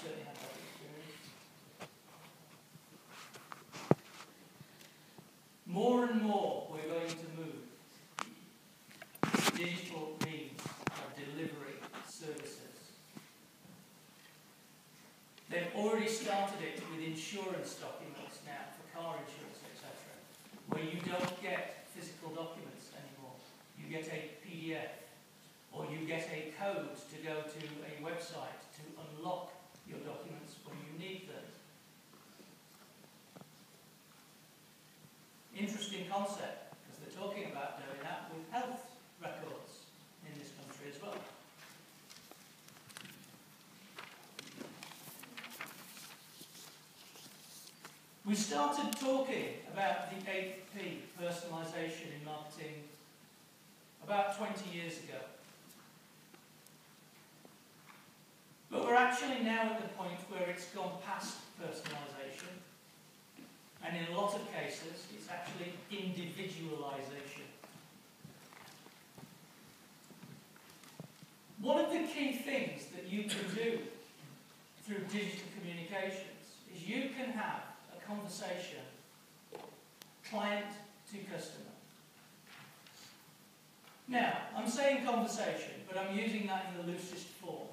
certainly had that experience. More and more we're going to move to digital means of delivering services. They've already started it with insurance documents now, for car insurance, etc., where you don't get physical documents anymore. You get a PDF, or you get a code to go to a website to unlock your documents when you need them. Interesting concept, because they're talking about doing that with health records in this country as well. We started talking about the 8P, personalisation in marketing, about 20 years ago. But we're actually now at the point where it's gone past personalisation, and in a lot of cases it's actually individualisation. One of the key things that you can do through digital communications is you can have a conversation client to customer. Now, I'm saying conversation, but I'm using that in the loosest form.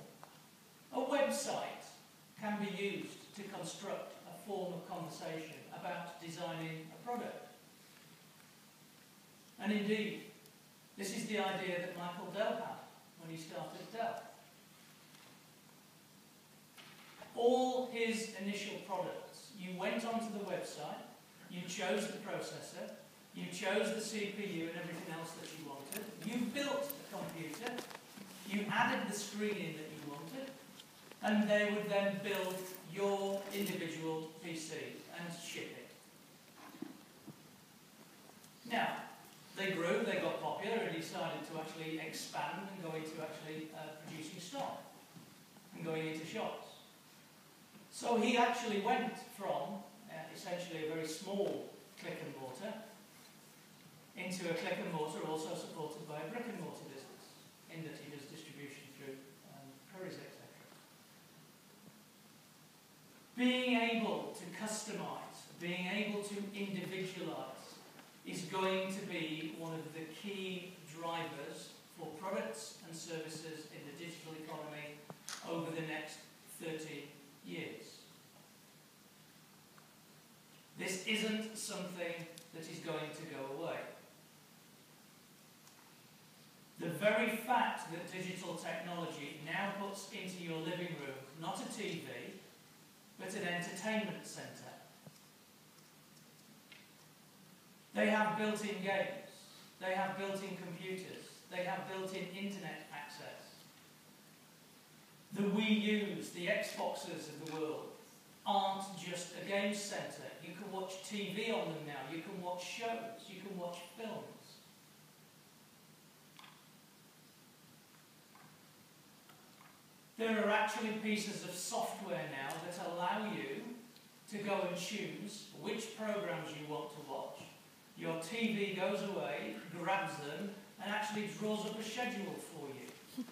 A website can be used to construct a form of conversation about designing a product. And indeed, this is the idea that Michael Dell had when he started Dell. All his initial products, you went onto the website, you chose the processor, you chose the CPU and everything else that you wanted, you built a computer, you added the screen in that you wanted, and they would then build your individual PC and ship it. Now, they grew, they got popular, and decided to actually expand and go into actually producing stock and going into shops. So he actually went from essentially a very small click and mortar into a click and mortar also supported by a brick and mortar business, in that he does distribution through couriers, etc. Being able to customize, being able to individualize is going to be one of the key drivers for products and services in the digital economy over the next 30 years. This isn't something that is going to go away. The very fact that digital technology now puts into your living room not a TV, but an entertainment centre. They have built-in games, they have built-in computers, they have built-in internet access. The Wii U's, the Xboxes of the world aren't just a game centre. You can watch TV on them now, you can watch shows, you can watch films. There are actually pieces of software now that allow you to go and choose which programs you want to watch. Your TV goes away, grabs them, and actually draws up a schedule for you.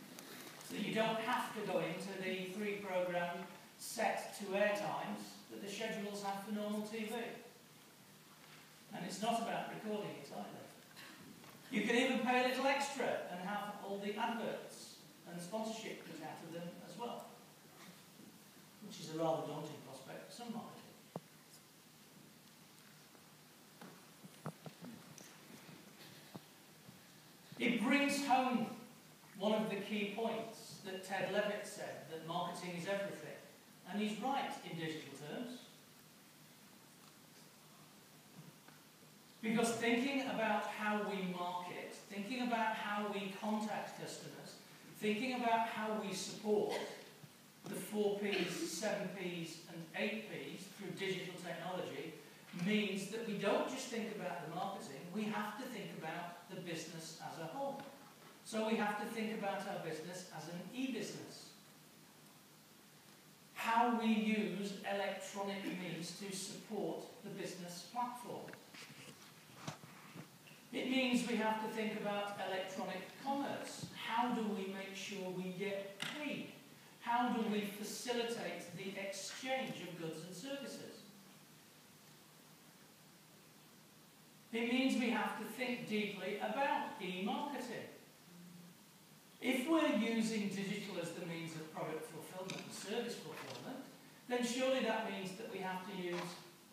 So you don't have to go into the pre-programmed set to air times that the schedules have for normal TV. And it's not about recording it either. You can even pay a little extra and have all the adverts and sponsorship put out of them as well, which is a rather daunting prospect for some marketers. It brings home one of the key points that Ted Levitt said, that marketing is everything. And he's right in digital terms. Because thinking about how we market, thinking about how we contact customers, thinking about how we support the 4Ps, 7Ps and 8Ps through digital technology means that we don't just think about the marketing, we have to think about the business as a whole. So we have to think about our business as an e-business. How we use electronic means to support the business platform. It means we have to think about electronic commerce. How do we make sure we get paid? how do we facilitate the exchange of goods and services? It means we have to think deeply about e-marketing. If we're using digital as the means of product fulfillment and service fulfillment, then surely that means that we have to use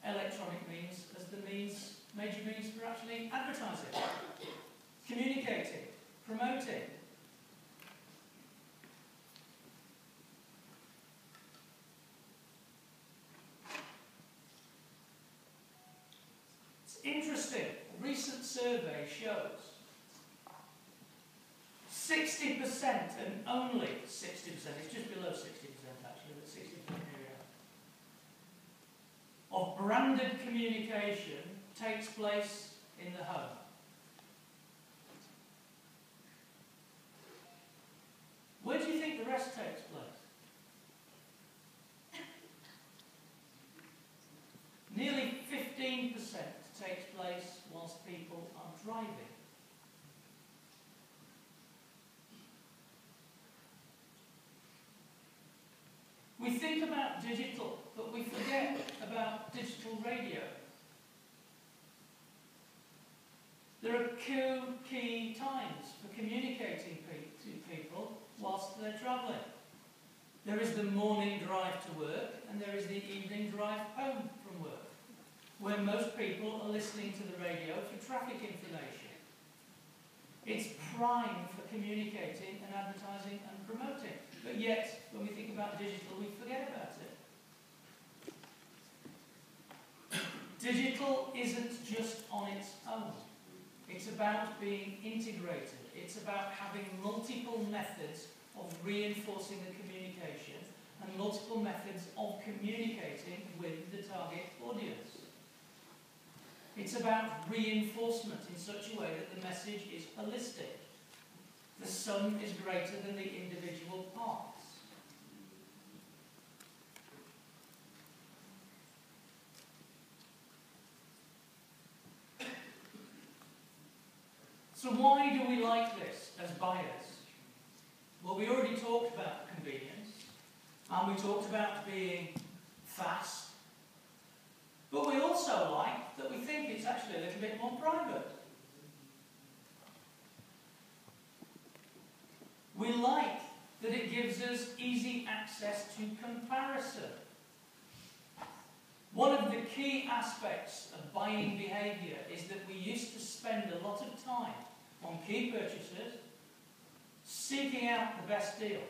electronic means as the major means for actually advertising, communicating, promoting. It's interesting. A recent survey shows 60%, and only 60%, it's just below 60% actually, but 60% area, of branded communication takes place in the home. Where do you think the rest takes place? Nearly 15% takes place whilst people are driving. We think about digital, but we forget about digital radio. There are key times for communicating to people whilst they're travelling. There is the morning drive to work, and there is the evening drive home from work, where most people are listening to the radio for traffic information. It's prime for communicating and advertising and promoting. But yet, when we think about digital, we forget about it. Digital isn't just on its own. It's about being integrated. It's about having multiple methods of reinforcing the communication and multiple methods of communicating with the target audience. It's about reinforcement in such a way that the message is holistic. The sum is greater than the individual parts. So why do we like this as buyers? Well, we already talked about convenience, and we talked about being fast, but we also like that we think it's actually a little bit more private. We like that it gives us easy access to comparison. One of the key aspects of buying behaviour is that we used to spend a lot of time on key purchases, seeking out the best deal.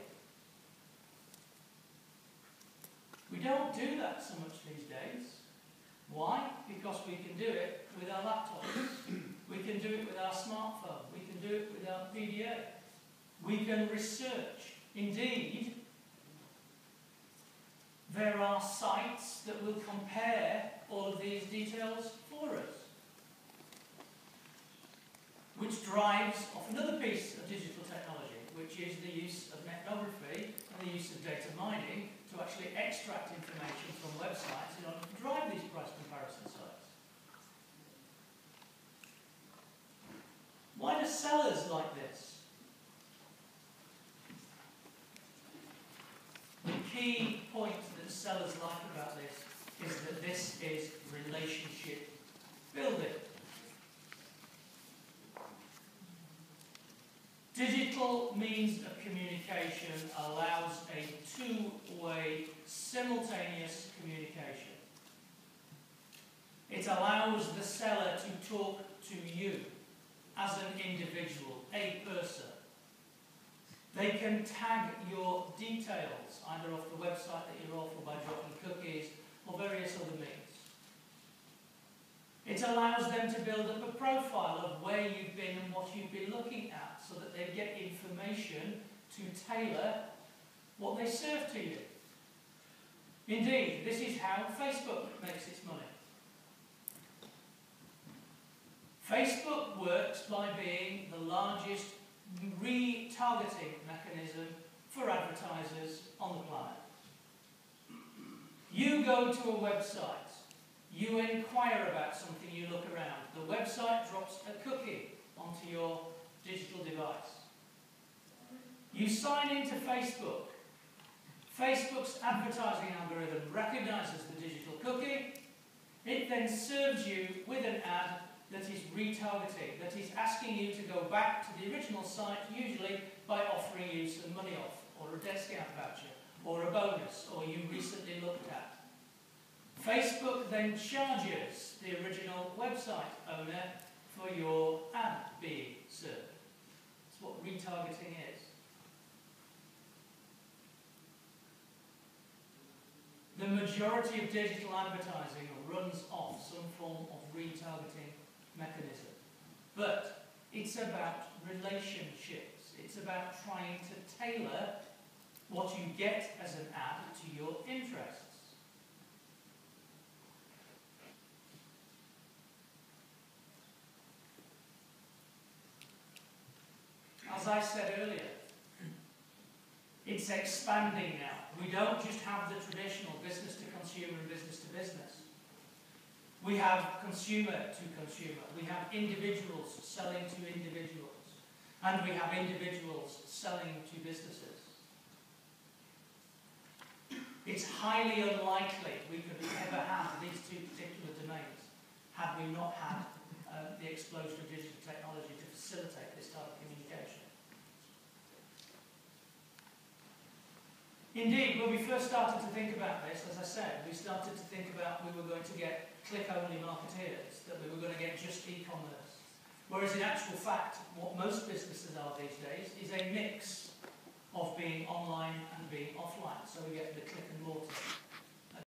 We don't do that so much these days. Why? Because we can do it with our laptops. We can do it with our smartphone. We can do it with our PDA. We can research. Indeed, there are sites that will compare all of these details for us, which drives off another piece of digital technology, which is the use of ethnography and the use of data mining to actually extract information from websites in order to drive these price comparison sites. Why do sellers like this? The key point that sellers like about this is that this is relationship building. Digital means of communication allows a two-way, simultaneous communication. It allows the seller to talk to you as an individual, a person. They can tag your details, either off the website that you're off or by dropping cookies or various other means. It allows them to build up a profile of where you've been and what you've been looking at so that they get information to tailor what they serve to you. Indeed, this is how Facebook makes its money. Facebook works by being the largest retargeting mechanism for advertisers on the planet. You go to a website, you inquire about something, you look around. The website drops a cookie onto your digital device. You sign into Facebook. Facebook's advertising algorithm recognizes the digital cookie. It then serves you with an ad that is retargeting, that is asking you to go back to the original site, usually by offering you some money off, or a discount voucher, or a bonus, or you recently looked at. Facebook then charges the original website owner for your ad being served. That's what retargeting is. The majority of digital advertising runs off some form of retargeting mechanism. But it's about relationships. It's about trying to tailor what you get as an ad to your interests. As I said earlier, it's expanding now. We don't just have the traditional business to consumer and business to business. We have consumer to consumer. We have individuals selling to individuals. And we have individuals selling to businesses. It's highly unlikely we could have ever had these two particular domains had we not had the explosion of digital technology to facilitate this type of communication. Indeed, when we first started to think about this, as I said, we started to think about we were going to get click-only marketeers, that we were going to get just e-commerce. Whereas in actual fact, what most businesses are these days is a mix of being online and being offline. So we get the click and mortar.